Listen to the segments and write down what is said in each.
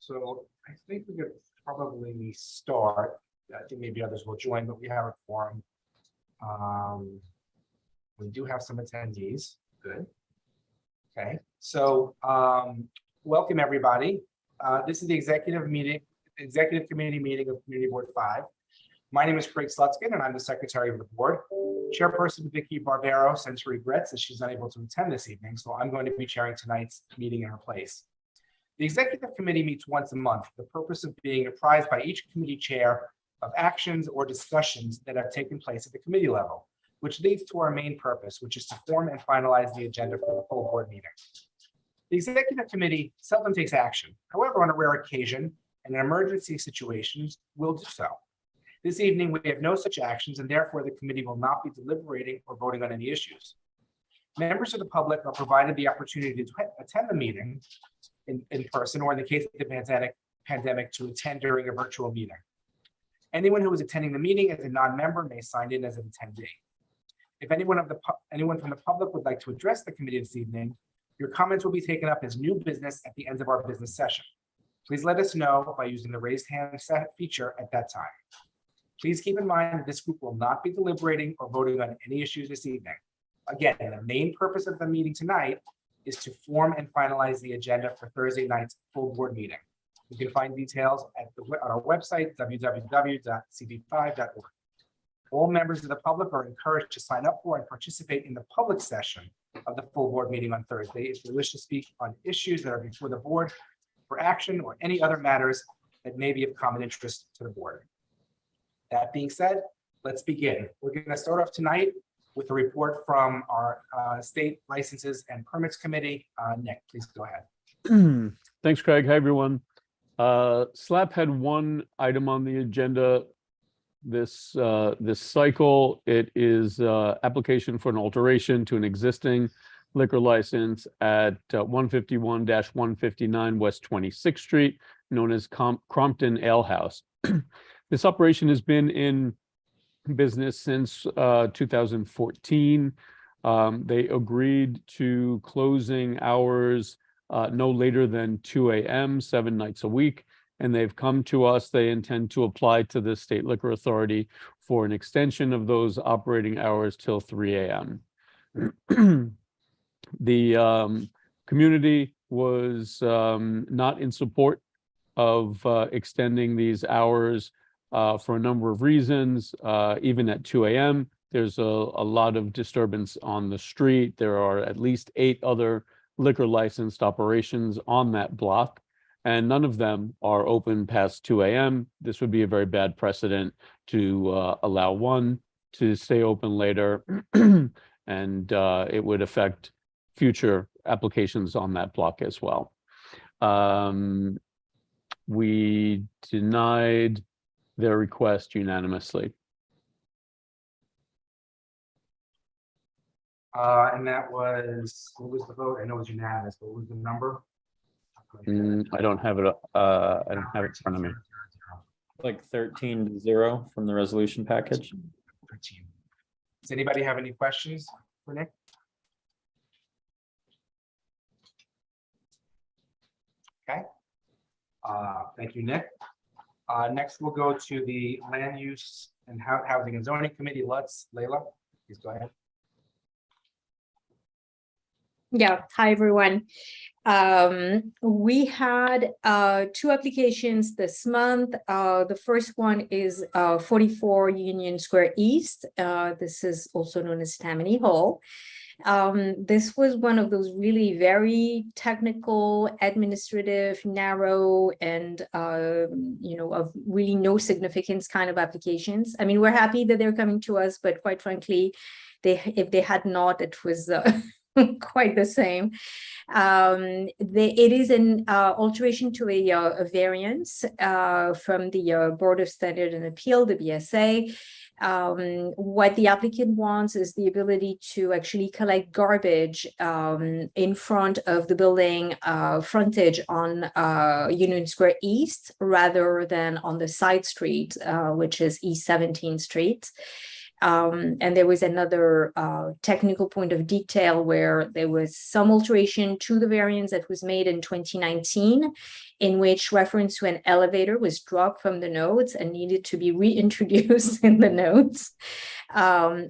So I think we could probably start. I think maybe others will join, but we have a quorum. We do have some attendees. Good. Okay, so welcome everybody. This is the executive committee meeting of Community Board 5. My name is Craig Slutskin, and I'm the secretary of the board. Chairperson Vicky Barbero sends her regrets that she's unable to attend this evening, so I'm going to be chairing tonight's meeting in her place. The executive committee meets once a month, the purpose of being apprised by each committee chair of actions or discussions that have taken place at the committee level, which leads to our main purpose, which is to form and finalize the agenda for the full board meeting. The executive committee seldom takes action. However, on a rare occasion and in emergency situations, will do so. This evening, we have no such actions, and therefore the committee will not be deliberating or voting on any issues. Members of the public are provided the opportunity to attend the meeting in person, or in the case of the pandemic, to attend during a virtual meeting. Anyone who is attending the meeting as a non-member may sign in as an attendee. If anyone from the public would like to address the committee this evening, your comments will be taken up as new business at the end of our business session. Please let us know by using the raised hand feature at that time. Please keep in mind that this group will not be deliberating or voting on any issues this evening. Again, the main purpose of the meeting tonight is to form and finalize the agenda for Thursday night's full board meeting. You can find details on our website, www.cb5.org. All members of the public are encouraged to sign up for and participate in the public session of the full board meeting on Thursday if they wish to speak on issues that are before the board for action or any other matters that may be of common interest to the board. That being said, let's begin. We're going to start off tonight with a report from our State Licenses and Permits Committee. Nick, please go ahead. Thanks, Craig. Hi, everyone. SLAP had one item on the agenda this cycle. It is application for an alteration to an existing liquor license at 151-159 West 26th Street, known as Crompton Ale House. This operation has been in business since 2014. They agreed to closing hours no later than 2 a.m., 7 nights a week. And they've come to us. They intend to apply to the State Liquor Authority for an extension of those operating hours till 3 a.m. The community was not in support of extending these hours for a number of reasons. Even at 2 a.m., there's a lot of disturbance on the street. There are at least 8 other liquor licensed operations on that block, and none of them are open past 2 a.m. This would be a very bad precedent to allow one to stay open later, and it would affect future applications on that block as well. We denied their request unanimously. And that was, what was the vote? I know it was unanimous, but what was the number? I don't have it. I don't have it in front of me. Like 13-0 from the resolution package. 13. Does anybody have any questions for Nick? Okay. Thank you, Nick. Next, we'll go to the Land Use and Housing and Zoning Committee. Layla, please go ahead. Yeah, hi everyone. We had 2 applications this month. The first one is 44 Union Square East. This is also known as Tammany Hall. This was one of those really very technical, administrative, narrow, and of really no significance kind of applications. I mean, we're happy that they're coming to us, but quite frankly, if they had not, it was quite the same. It is an alteration to a variance from the Board of Standard and Appeal, the BSA. What the applicant wants is the ability to actually collect garbage in front of the building frontage on Union Square East rather than on the side street, which is East 17th Street. And there was another technical point of detail where there was some alteration to the variance that was made in 2019. in which reference to an elevator was dropped from the notes and needed to be reintroduced in the notes.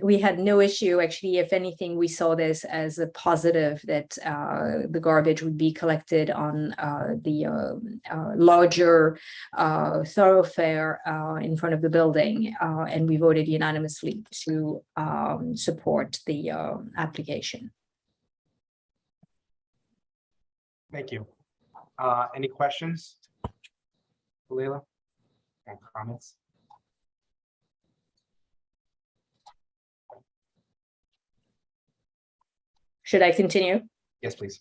We had no issue. Actually, if anything, we saw this as a positive that the garbage would be collected on the larger thoroughfare in front of the building. And we voted unanimously to support the application. Thank you. Any questions? Leila? Any comments? Should I continue? Yes, please.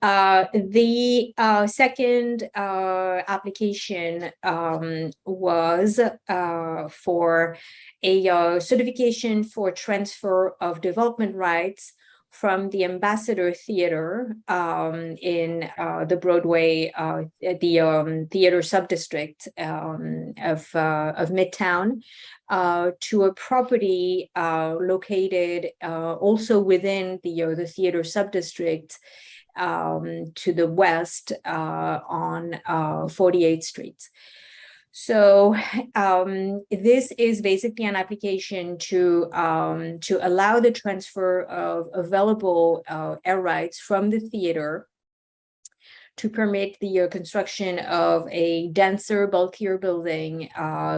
The second application was for a certification for transfer of development rights from the Ambassador Theater in the Broadway, the theater subdistrict of Midtown, to a property located also within the theater subdistrict to the west on 48th Street. So this is basically an application to allow the transfer of available air rights from the theater to permit the construction of a denser, bulkier building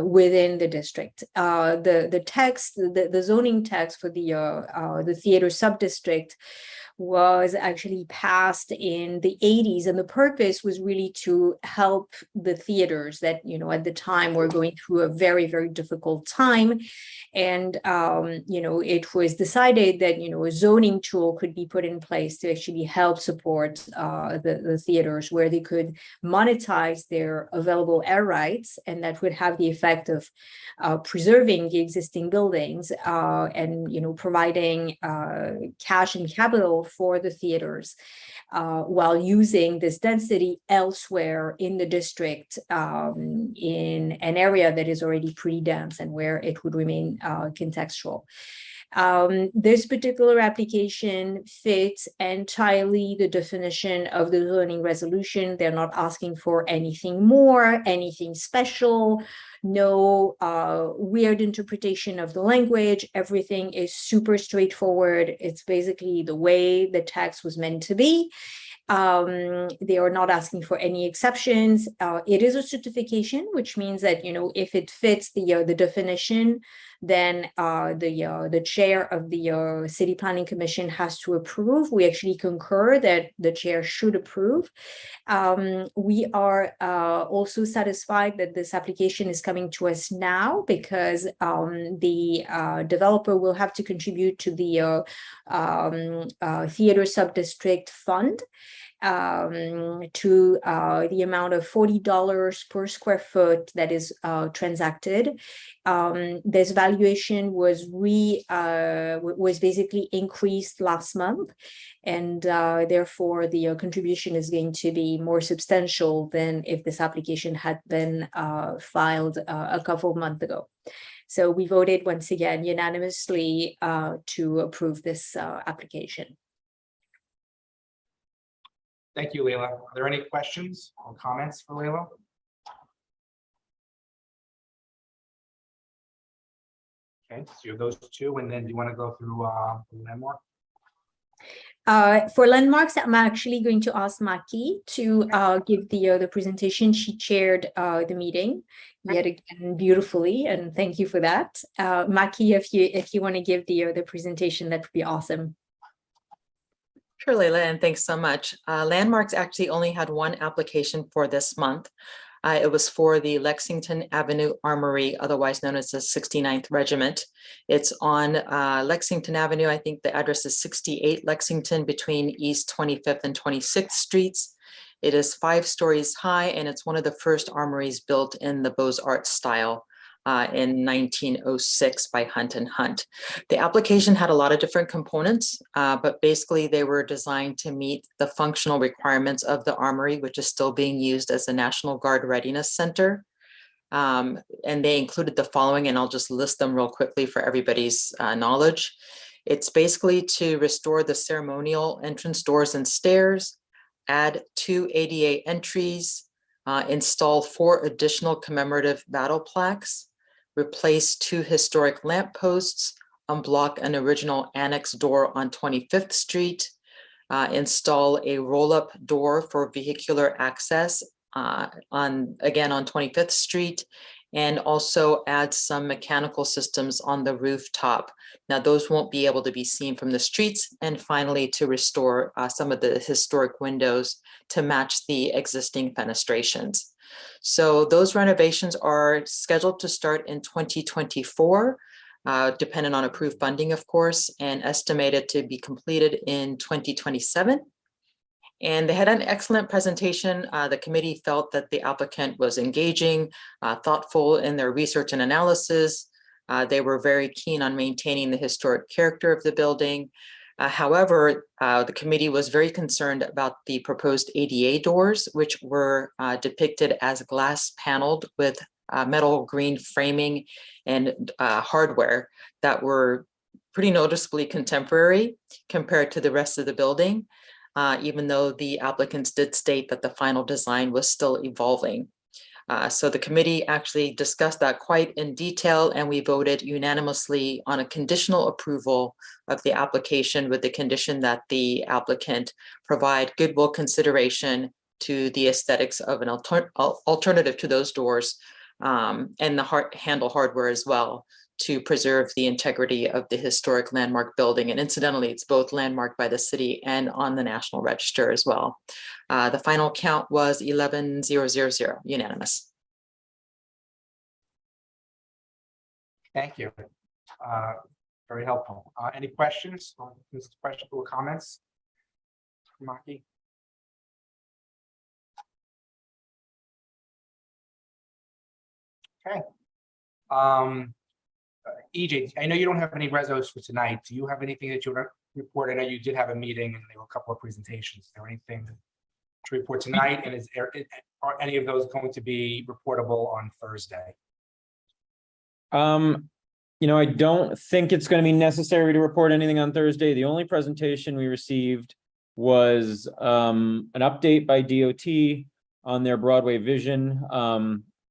within the district. The text, the zoning text for the theater subdistrict was actually passed in the 80s, and the purpose was really to help the theaters that, you know, at the time were going through a very, very difficult time. And, you know, it was decided that, you know, a zoning tool could be put in place to actually help support the theaters where they could monetize their available air rights, and that would have the effect of preserving the existing buildings and, you know, providing cash and capital for the theaters while using this density elsewhere in the district in an area that is already pretty dense and where it would remain contextual. This particular application fits entirely the definition of the zoning resolution. They're not asking for anything more, anything special, no weird interpretation of the language. Everything is super straightforward. It's basically the way the text was meant to be. They are not asking for any exceptions. It is a certification, which means that, you know, if it fits the definition, then the chair of the City Planning Commission has to approve. We actually concur that the chair should approve. We are also satisfied that this application is coming to us now because the developer will have to contribute to the theater subdistrict fund to the amount of $40 per square foot that is transacted. This valuation was basically increased last month, and therefore the contribution is going to be more substantial than if this application had been filed a couple of months ago. So we voted once again unanimously to approve this application. Thank you, Leila. Are there any questions or comments for Leila? Okay, so you have those two, and then do you want to go through landmark? For landmarks, I'm actually going to ask Maki to give the presentation. She chaired the meeting yet again beautifully, and thank you for that. Maki, if you want to give the presentation, that would be awesome. Sure, Leila, and thanks so much. Landmarks actually only had one application for this month. It was for the Lexington Avenue Armory, otherwise known as the 69th Regiment. It's on Lexington Avenue. I think the address is 68 Lexington between East 25th and 26th Streets. It is 5 stories high, and it's one of the first armories built in the Beaux-Arts style in 1906 by Hunt and Hunt. The application had a lot of different components, but basically they were designed to meet the functional requirements of the Armory, which is still being used as the National Guard Readiness Center. And they included the following, and I'll just list them real quickly for everybody's knowledge. It's basically to restore the ceremonial entrance doors and stairs, add 2 ADA entries, install 4 additional commemorative battle plaques, replace 2 historic lampposts, unblock an original annex door on 25th Street, install a roll-up door for vehicular access on 25th Street, and also add some mechanical systems on the rooftop. Now, those won't be able to be seen from the streets. And finally, to restore some of the historic windows to match the existing fenestrations. So those renovations are scheduled to start in 2024, dependent on approved funding, of course, and estimated to be completed in 2027. And they had an excellent presentation. The committee felt that the applicant was engaging, thoughtful in their research and analysis. They were very keen on maintaining the historic character of the building. However, the committee was very concerned about the proposed ADA doors, which were depicted as glass paneled with metal green framing and hardware that were pretty noticeably contemporary compared to the rest of the building. Even though the applicants did state that the final design was still evolving. So the committee actually discussed that quite in detail, and we voted unanimously on a conditional approval of the application with the condition that the applicant provide goodwill consideration to the aesthetics of an alternative to those doors and the handle hardware as well, to preserve the integrity of the historic landmark building. And incidentally, it's both landmarked by the city and on the National Register as well. The final count was 11,000, unanimous. Thank you. Very helpful. Any questions or comments? Maki? Okay. EJ, I know you don't have any resos for tonight. Do you have anything that you want to report? I know you did have a meeting and there were a couple of presentations. Is there anything to report tonight? And are any of those going to be reportable on Thursday? I don't think it's going to be necessary to report anything on Thursday. The only presentation we received was an update by DOT on their Broadway vision.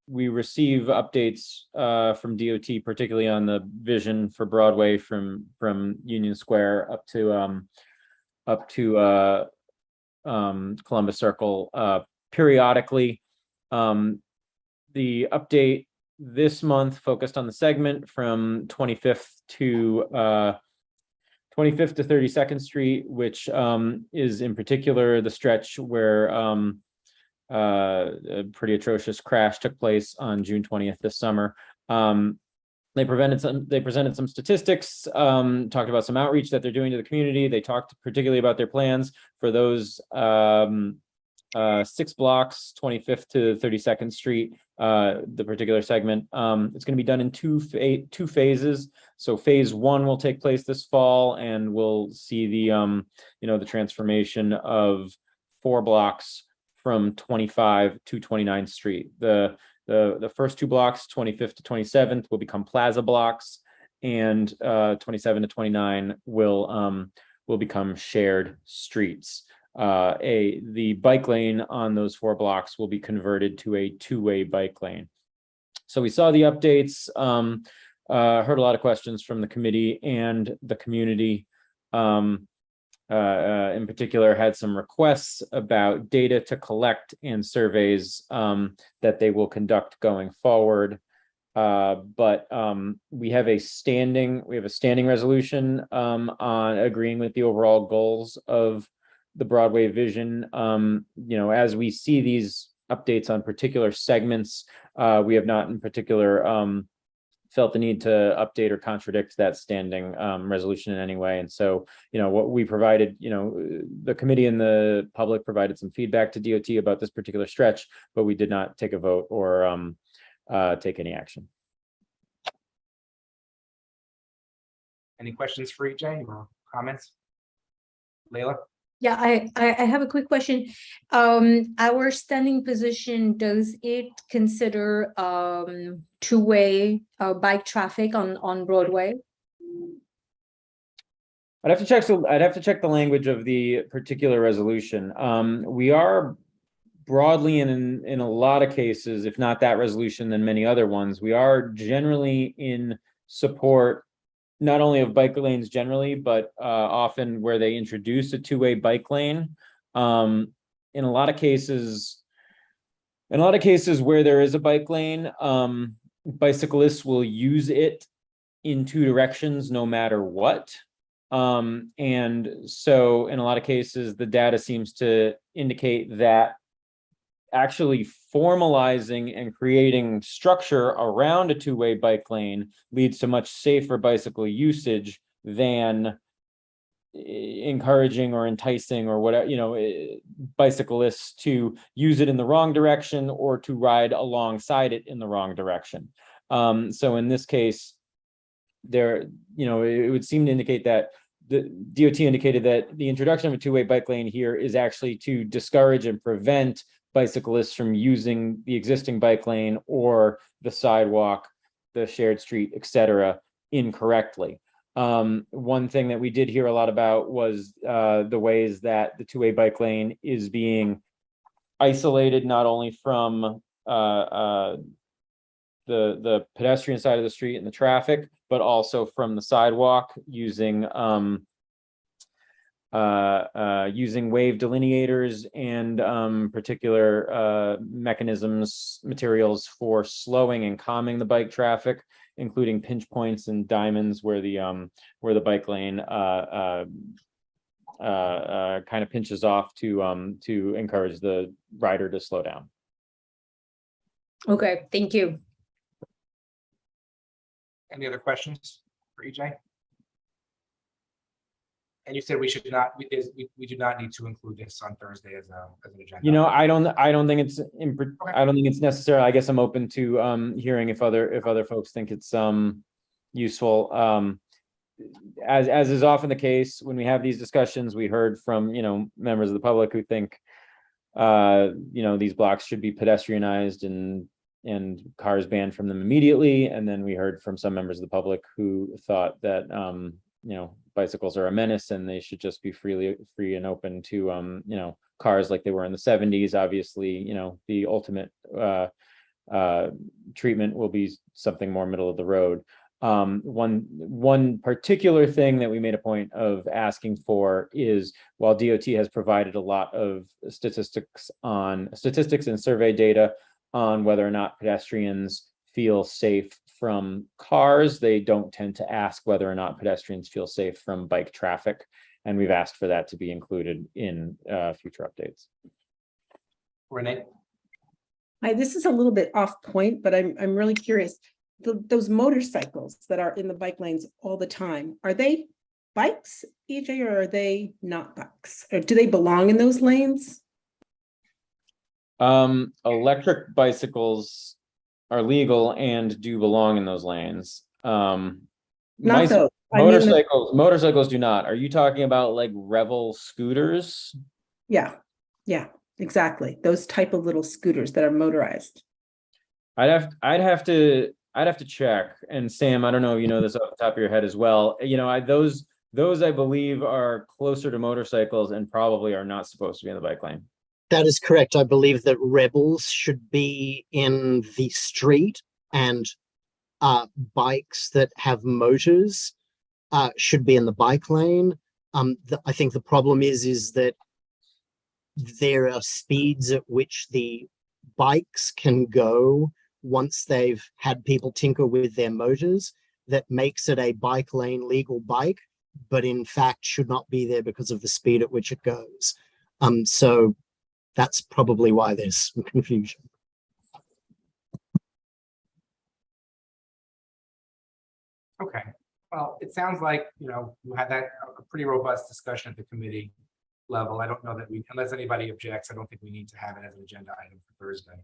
We receive updates from DOT, particularly on the vision for Broadway from Union Square up to Columbus Circle periodically. The update this month focused on the segment from 25th to 32nd Street, which is in particular the stretch where a pretty atrocious crash took place on June 20th this summer. They presented some statistics, talked about some outreach that they're doing to the community. They talked particularly about their plans for those 6 blocks, 25th to 32nd Street, the particular segment. It's going to be done in two phases. So phase 1 will take place this fall, and we'll see the the transformation of 4 blocks from 25 to 29th Street. The first 2 blocks, 25th to 27th, will become plaza blocks, and 27 to 29 will become shared streets. The bike lane on those 4 blocks will be converted to a 2-way bike lane. So we saw the updates, heard a lot of questions from the committee and the community. In particular, had some requests about data to collect and surveys that they will conduct going forward. But we have a standing resolution on agreeing with the overall goals of the Broadway vision. As we see these updates on particular segments, we have not in particular felt the need to update or contradict that standing resolution in any way. And so, what we provided, the committee and the public provided some feedback to DOT about this particular stretch, but we did not take a vote or take any action. Any questions for EJ or comments? Leila? Yeah, I have a quick question. Our standing position, does it consider 2-way bike traffic on Broadway? I'd have to check the language of the particular resolution. We are broadly in a lot of cases, if not that resolution, then many other ones, we are generally in support not only of bike lanes generally, but often where they introduce a two-way bike lane. In a lot of cases where there is a bike lane, bicyclists will use it in two directions no matter what. And so in a lot of cases, the data seems to indicate that actually formalizing and creating structure around a two-way bike lane leads to much safer bicycle usage than encouraging or enticing or whatever, bicyclists to use it in the wrong direction or to ride alongside it in the wrong direction. So in this case, it would seem to indicate that the DOT indicated that the introduction of a two-way bike lane here is actually to discourage and prevent bicyclists from using the existing bike lane or the sidewalk, the shared street, etc., incorrectly. One thing that we did hear a lot about was the ways that the two-way bike lane is being isolated not only from the pedestrian side of the street and the traffic, but also from the sidewalk using wave delineators and particular materials for slowing and calming the bike traffic, including pinch points and diamonds where the bike lane kind of pinches off to encourage the rider to slow down. Okay, thank you. Any other questions for EJ? And you said we should not, we do not need to include this on Thursday as an agenda. I don't think it's I don't think it's necessary. I guess I'm open to hearing if other folks think it's useful. As is often the case when we have these discussions, we heard from members of the public who think these blocks should be pedestrianized and cars banned from them immediately. And then we heard from some members of the public who thought that bicycles are a menace and they should just be free and open to cars like they were in the 70s. Obviously, the ultimate treatment will be something more middle of the road. One particular thing that we made a point of asking for is, while DOT has provided a lot of statistics and survey data on whether or not pedestrians feel safe from cars, they don't tend to ask whether or not pedestrians feel safe from bike traffic. And we've asked for that to be included in future updates. Renee? Hi, this is a little bit off point, but I'm really curious. Those motorcycles that are in the bike lanes all the time, are they bikes, EJ, or are they not bikes? Or do they belong in those lanes? Electric bicycles are legal and do belong in those lanes. Not those. Motorcycles do not. Are you talking about like Revel scooters? Yeah, exactly. Those type of little scooters that are motorized. I'd have to check. And Sam, I don't know if you know this off the top of your head as well. Those I believe are closer to motorcycles and probably are not supposed to be in the bike lane. That is correct. I believe that Rebels should be in the street, and bikes that have motors should be in the bike lane. I think the problem is that there are speeds at which the bikes can go once they've had people tinker with their motors that makes it a bike lane legal bike, but in fact should not be there because of the speed at which it goes. So that's probably why there's some confusion. Okay, well, it sounds like, you had that a pretty robust discussion at the committee level. I don't know that unless anybody objects, I don't think we need to have it as an agenda item for Thursday.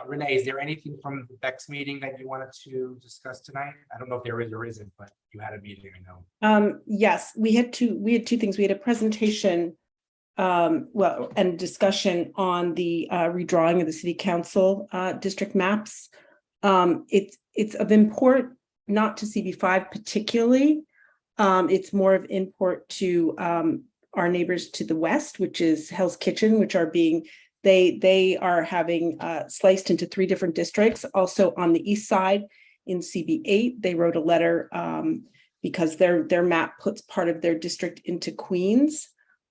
Renee, is there anything from the BEX meeting that you wanted to discuss tonight? I don't know if there is or isn't, but you had a meeting, I know. Yes, we had two things. We had a presentation and discussion on the redrawing of the city council district maps. It's of import, not to CB5 particularly, It's more of import to our neighbors to the west, which is Hell's Kitchen, which are being, they are having sliced into 3 different districts. Also on the east side in CB8, they wrote a letter because their map puts part of their district into Queens.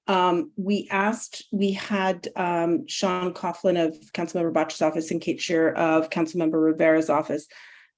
We had Sean Coughlin of Councilmember Botch's office and Kate Shearer of Councilmember Rivera's office.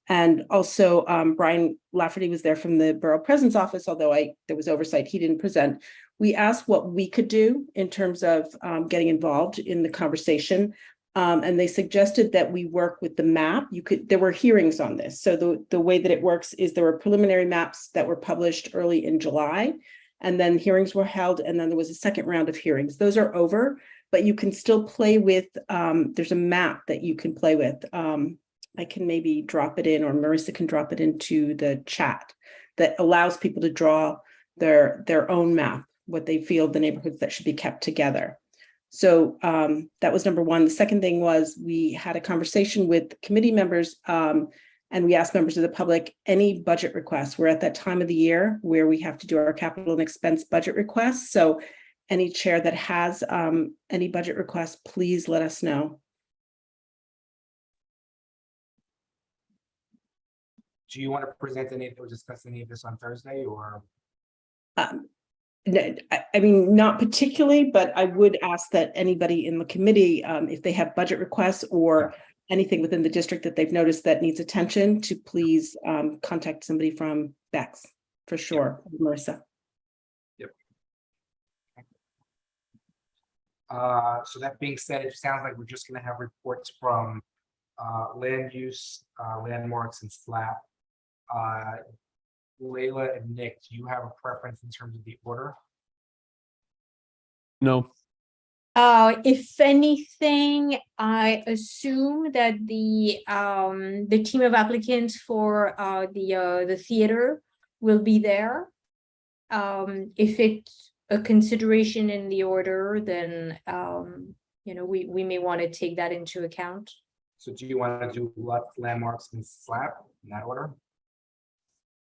And also Brian Lafferty was there from the Borough President's office, although there was oversight, he didn't present. We asked what we could do in terms of getting involved in the conversation. And they suggested that we work with the map. There were hearings on this. So the way that it works is there were preliminary maps that were published early in July, and then hearings were held, and then there was a second round of hearings. Those are over, but you can still play with, there's a map that you can play with. I can maybe drop it in, or Marissa can drop it into the chat, that allows people to draw their own map, what they feel the neighborhoods that should be kept together. So that was number one. The second thing was we had a conversation with committee members and we asked members of the public any budget requests. We're at that time of the year where we have to do our capital and expense budget requests. So any chair that has any budget requests, please let us know. Do you want to present any or discuss any of this on Thursday, or? No, I mean, not particularly, but I would ask that anybody in the committee, if they have budget requests or anything within the district that they've noticed that needs attention, to please contact somebody from Bex for sure, Marissa. Yep. So that being said, it sounds like we're just going to have reports from land use, landmarks, and SLAP. Layla and Nick, do you have a preference in terms of the order? No. If anything, I assume that the team of applicants for the theater will be there. If it's a consideration in the order, then we may want to take that into account. So do you want to do landmarks and SLAP in that order?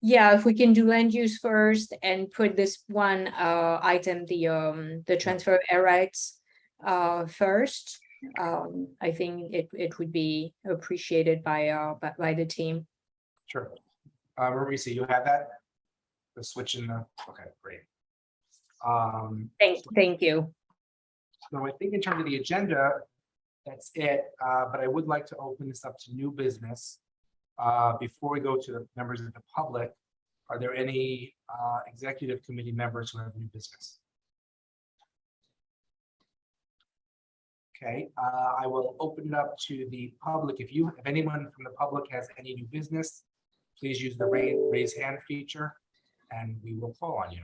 Yeah, if we can do land use first and put this one item, the transfer of air rights first, I think it would be appreciated by the team. Sure. Marisa, you have that? The switch in the, okay, great. Thank you. So I think in terms of the agenda, that's it, but I would like to open this up to new business. Before we go to the members of the public, are there any executive committee members who have new business? Okay, I will open it up to the public. If anyone from the public has any new business, please use the raise hand feature and we will call on you.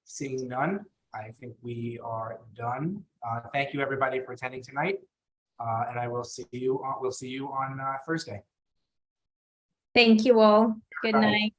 Seeing none, I think we are done. Thank you, everybody, for attending tonight, and I will see you. We'll see you on Thursday. Thank you all. Good Bye. night.